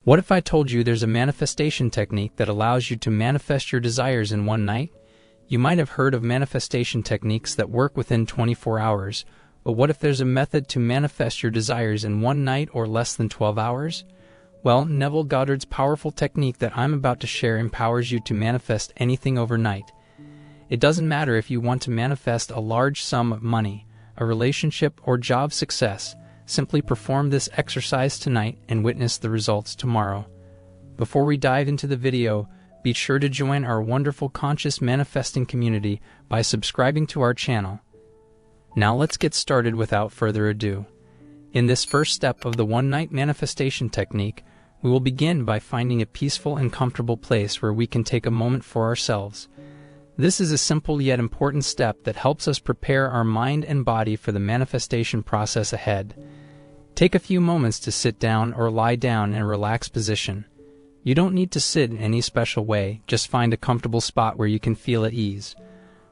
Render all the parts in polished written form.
What if I told you there's a manifestation technique that allows you to manifest your desires in one night? You might have heard of manifestation techniques that work within 24 hours, but what if there's a method to manifest your desires in one night or less than 12 hours? Well, Neville Goddard's powerful technique that I'm about to share empowers you to manifest anything overnight. It doesn't matter if you want to manifest a large sum of money, a relationship, or job success. Simply perform this exercise tonight and witness the results tomorrow. Before we dive into the video, be sure to join our wonderful conscious manifesting community by subscribing to our channel. Now let's get started without further ado. In this first step of the one-night manifestation technique, we will begin by finding a peaceful and comfortable place where we can take a moment for ourselves. This is a simple yet important step that helps us prepare our mind and body for the manifestation process ahead. Take a few moments to sit down or lie down in a relaxed position. You don't need to sit in any special way, just find a comfortable spot where you can feel at ease.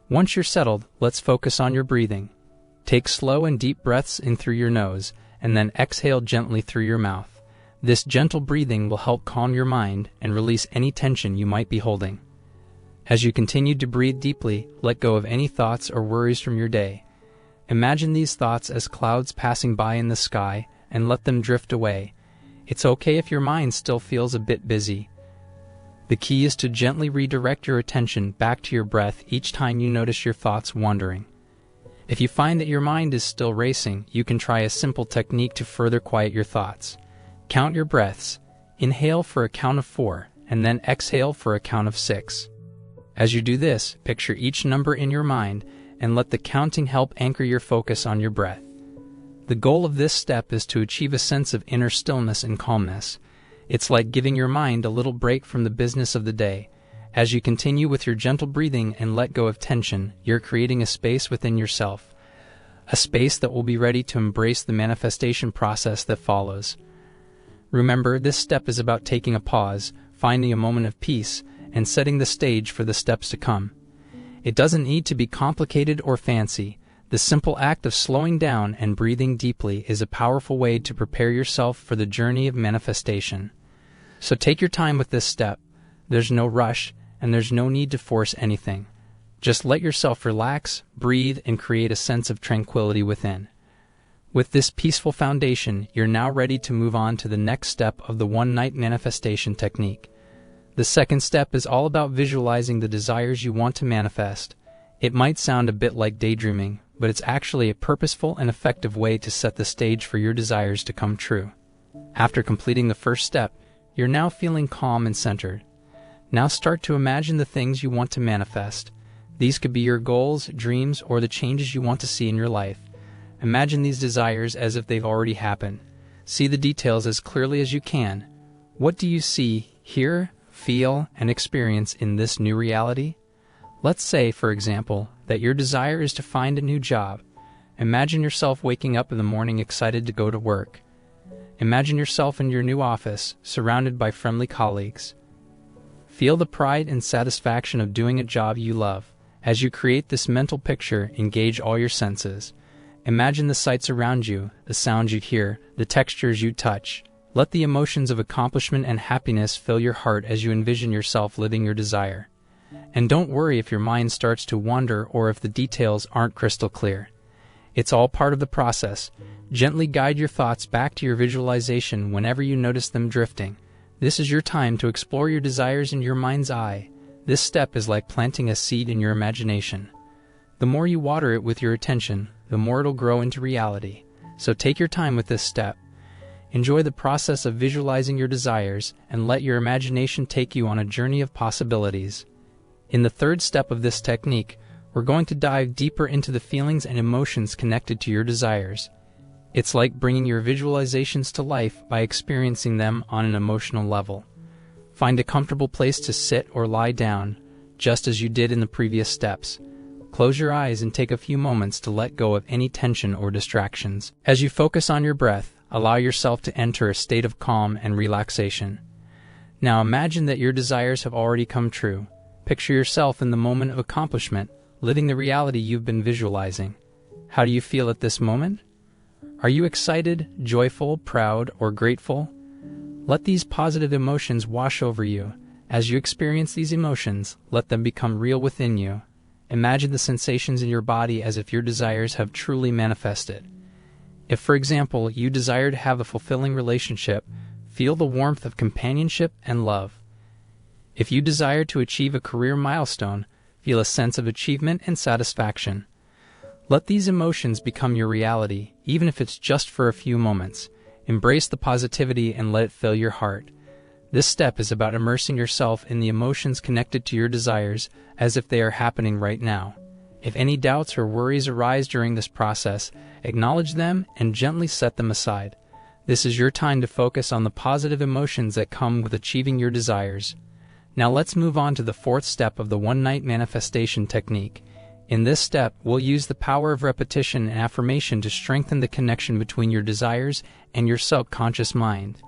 Once you're settled, let's focus on your breathing. Take slow and deep breaths in through your nose, and then exhale gently through your mouth. This gentle breathing will help calm your mind and release any tension you might be holding. As you continue to breathe deeply, let go of any thoughts or worries from your day. Imagine these thoughts as clouds passing by in the sky and let them drift away. It's okay if your mind still feels a bit busy. The key is to gently redirect your attention back to your breath each time you notice your thoughts wandering. If you find that your mind is still racing, you can try a simple technique to further quiet your thoughts. Count your breaths. Inhale for a count of 4, and then exhale for a count of 6. As you do this, picture each number in your mind and let the counting help anchor your focus on your breath. The goal of this step is to achieve a sense of inner stillness and calmness. It's like giving your mind a little break from the business of the day. As you continue with your gentle breathing and let go of tension, you're creating a space within yourself, a space that will be ready to embrace the manifestation process that follows. Remember, this step is about taking a pause, finding a moment of peace, and setting the stage for the steps to come. It doesn't need to be complicated or fancy. The simple act of slowing down and breathing deeply is a powerful way to prepare yourself for the journey of manifestation. So take your time with this step. There's no rush, and there's no need to force anything. Just let yourself relax, breathe, and create a sense of tranquility within. With this peaceful foundation, you're now ready to move on to the next step of the one-night manifestation technique. The second step is all about visualizing the desires you want to manifest. It might sound a bit like daydreaming, but it's actually a purposeful and effective way to set the stage for your desires to come true. After completing the first step, you're now feeling calm and centered. Now start to imagine the things you want to manifest. These could be your goals, dreams, or the changes you want to see in your life. Imagine these desires as if they've already happened. See the details as clearly as you can. What do you see, hear, feel, and experience in this new reality? Let's say, for example, that your desire is to find a new job. Imagine yourself waking up in the morning excited to go to work. Imagine yourself in your new office, surrounded by friendly colleagues. Feel the pride and satisfaction of doing a job you love. As you create this mental picture, engage all your senses. Imagine the sights around you, the sounds you hear, the textures you touch. Let the emotions of accomplishment and happiness fill your heart as you envision yourself living your desire. And don't worry if your mind starts to wander or if the details aren't crystal clear. It's all part of the process. Gently guide your thoughts back to your visualization whenever you notice them drifting. This is your time to explore your desires in your mind's eye. This step is like planting a seed in your imagination. The more you water it with your attention, the more it'll grow into reality. So take your time with this step. Enjoy the process of visualizing your desires and let your imagination take you on a journey of possibilities. In the third step of this technique, we're going to dive deeper into the feelings and emotions connected to your desires. It's like bringing your visualizations to life by experiencing them on an emotional level. Find a comfortable place to sit or lie down, just as you did in the previous steps. Close your eyes and take a few moments to let go of any tension or distractions. As you focus on your breath, allow yourself to enter a state of calm and relaxation. Now imagine that your desires have already come true. Picture yourself in the moment of accomplishment, living the reality you've been visualizing. How do you feel at this moment? Are you excited, joyful, proud, or grateful? Let these positive emotions wash over you. As you experience these emotions, let them become real within you. Imagine the sensations in your body as if your desires have truly manifested. If, for example, you desire to have a fulfilling relationship, feel the warmth of companionship and love. If you desire to achieve a career milestone, feel a sense of achievement and satisfaction. Let these emotions become your reality, even if it's just for a few moments. Embrace the positivity and let it fill your heart. This step is about immersing yourself in the emotions connected to your desires as if they are happening right now. If any doubts or worries arise during this process, acknowledge them and gently set them aside. This is your time to focus on the positive emotions that come with achieving your desires. Now let's move on to the fourth step of the one-night manifestation technique. In this step, we'll use the power of repetition and affirmation to strengthen the connection between your desires and your subconscious mind.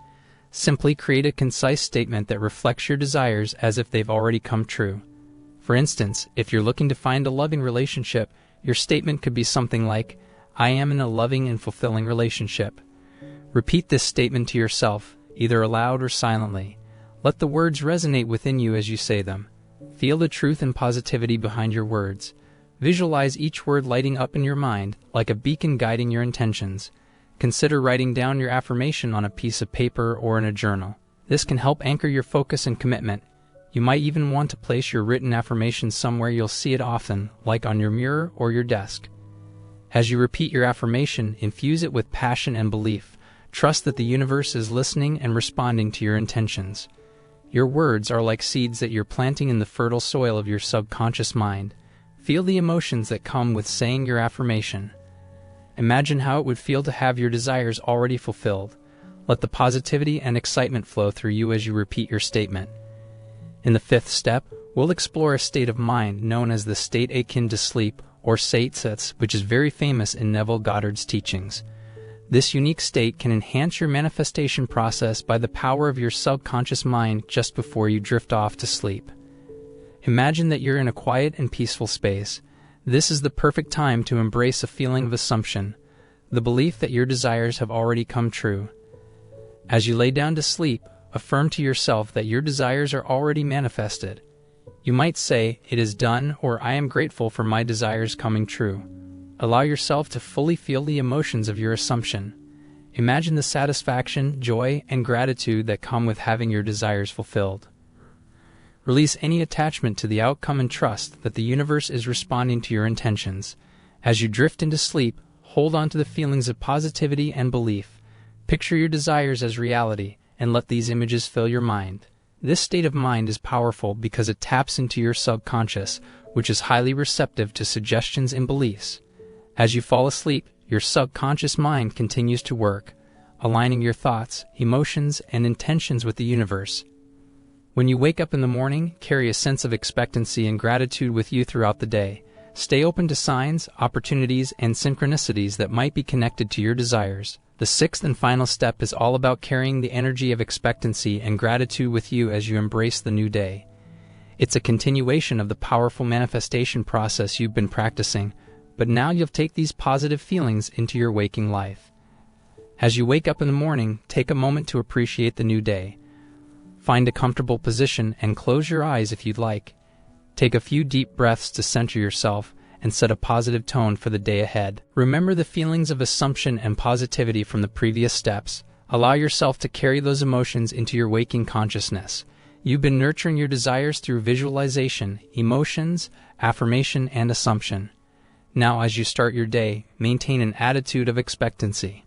Simply create a concise statement that reflects your desires as if they've already come true. For instance, if you're looking to find a loving relationship, your statement could be something like, "I am in a loving and fulfilling relationship." Repeat this statement to yourself, either aloud or silently. Let the words resonate within you as you say them. Feel the truth and positivity behind your words. Visualize each word lighting up in your mind, like a beacon guiding your intentions. Consider writing down your affirmation on a piece of paper or in a journal. This can help anchor your focus and commitment. You might even want to place your written affirmation somewhere you'll see it often, like on your mirror or your desk. As you repeat your affirmation, infuse it with passion and belief. Trust that the universe is listening and responding to your intentions. Your words are like seeds that you're planting in the fertile soil of your subconscious mind. Feel the emotions that come with saying your affirmation. Imagine how it would feel to have your desires already fulfilled. Let the positivity and excitement flow through you as you repeat your statement. In the fifth step, we'll explore a state of mind known as the state akin to sleep, or satsets, which is very famous in Neville Goddard's teachings. This unique state can enhance your manifestation process by the power of your subconscious mind just before you drift off to sleep. Imagine that you're in a quiet and peaceful space. This is the perfect time to embrace a feeling of assumption, the belief that your desires have already come true. As you lay down to sleep, affirm to yourself that your desires are already manifested. You might say, "It is done," or "I am grateful for my desires coming true." Allow yourself to fully feel the emotions of your assumption. Imagine the satisfaction, joy, and gratitude that come with having your desires fulfilled. Release any attachment to the outcome and trust that the universe is responding to your intentions. As you drift into sleep, hold on to the feelings of positivity and belief. Picture your desires as reality, and let these images fill your mind. This state of mind is powerful because it taps into your subconscious, which is highly receptive to suggestions and beliefs. As you fall asleep, your subconscious mind continues to work, aligning your thoughts, emotions, and intentions with the universe. When you wake up in the morning, carry a sense of expectancy and gratitude with you throughout the day. Stay open to signs, opportunities, and synchronicities that might be connected to your desires. The sixth and final step is all about carrying the energy of expectancy and gratitude with you as you embrace the new day. It's a continuation of the powerful manifestation process you've been practicing, but now you'll take these positive feelings into your waking life. As you wake up in the morning, take a moment to appreciate the new day. Find a comfortable position and close your eyes if you'd like. Take a few deep breaths to center yourself and set a positive tone for the day ahead. Remember the feelings of assumption and positivity from the previous steps. Allow yourself to carry those emotions into your waking consciousness. You've been nurturing your desires through visualization, emotions, affirmation, and assumption. Now, as you start your day, maintain an attitude of expectancy.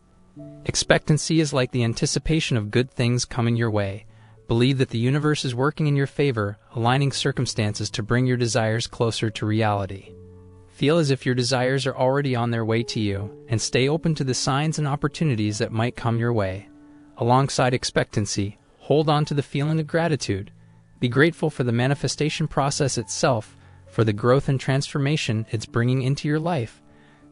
Expectancy is like the anticipation of good things coming your way. Believe that the universe is working in your favor, aligning circumstances to bring your desires closer to reality. Feel as if your desires are already on their way to you, and stay open to the signs and opportunities that might come your way. Alongside expectancy, hold on to the feeling of gratitude. Be grateful for the manifestation process itself, for the growth and transformation it's bringing into your life.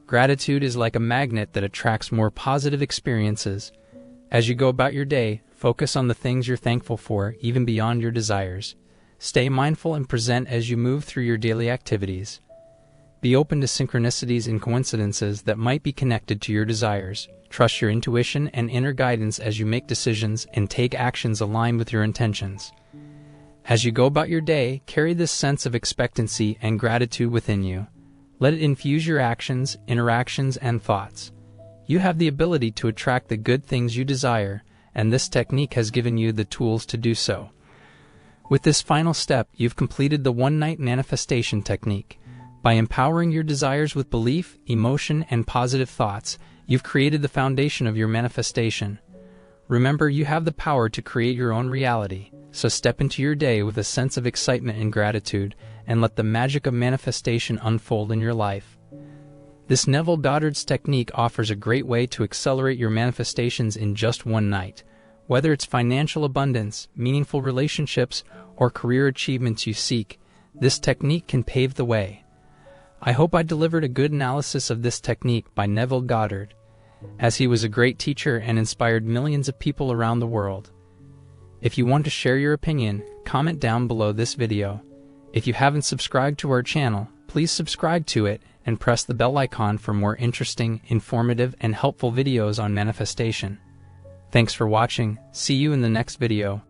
Gratitude is like a magnet that attracts more positive experiences. As you go about your day, focus on the things you're thankful for, even beyond your desires. Stay mindful and present as you move through your daily activities. Be open to synchronicities and coincidences that might be connected to your desires. Trust your intuition and inner guidance as you make decisions and take actions aligned with your intentions. As you go about your day, carry this sense of expectancy and gratitude within you. Let it infuse your actions, interactions, and thoughts. You have the ability to attract the good things you desire, and this technique has given you the tools to do so. With this final step, you've completed the one-night manifestation technique. By empowering your desires with belief, emotion, and positive thoughts, you've created the foundation of your manifestation. Remember, you have the power to create your own reality, so step into your day with a sense of excitement and gratitude, and let the magic of manifestation unfold in your life. This Neville Goddard's technique offers a great way to accelerate your manifestations in just one night. Whether it's financial abundance, meaningful relationships, or career achievements you seek, this technique can pave the way. I hope I delivered a good analysis of this technique by Neville Goddard, as he was a great teacher and inspired millions of people around the world. If you want to share your opinion, comment down below this video. If you haven't subscribed to our channel, please subscribe to it and press the bell icon for more interesting, informative, and helpful videos on manifestation. Thanks for watching. See you in the next video.